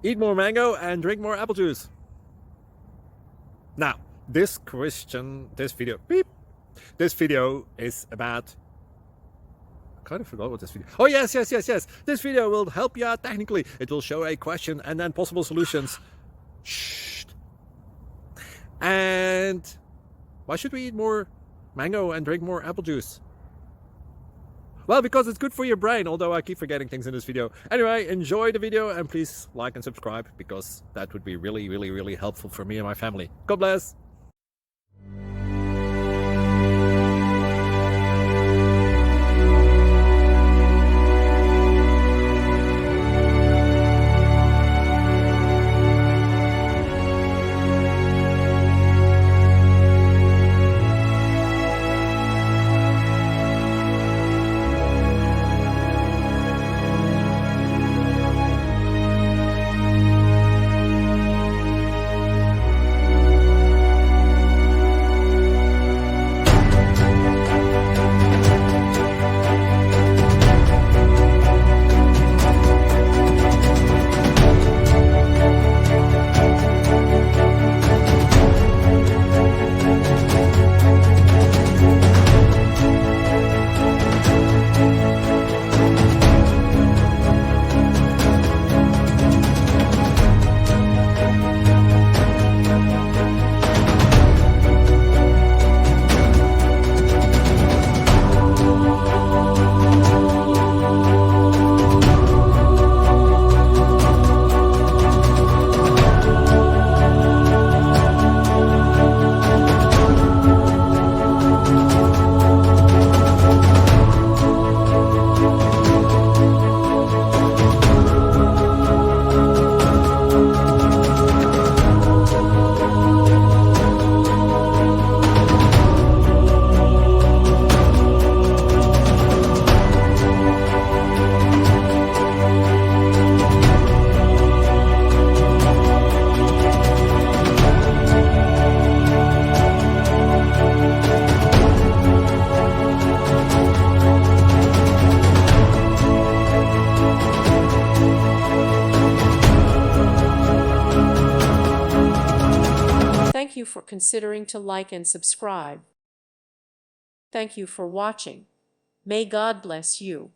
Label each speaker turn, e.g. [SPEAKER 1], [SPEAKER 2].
[SPEAKER 1] Eat more mango and drink more apple juice. Now, this video is about... I kind of forgot what this video... Oh, yes. This video will help you out technically. It will show a question and then possible solutions. Shh. And why should we eat more mango and drink more apple juice? Well, because it's good for your brain, although I keep forgetting things in this video. Anyway, enjoy the video and please like and subscribe, because that would be really helpful for me and my family. God bless!
[SPEAKER 2] Thank you for considering to like and subscribe. Thank you for watching. May God bless you.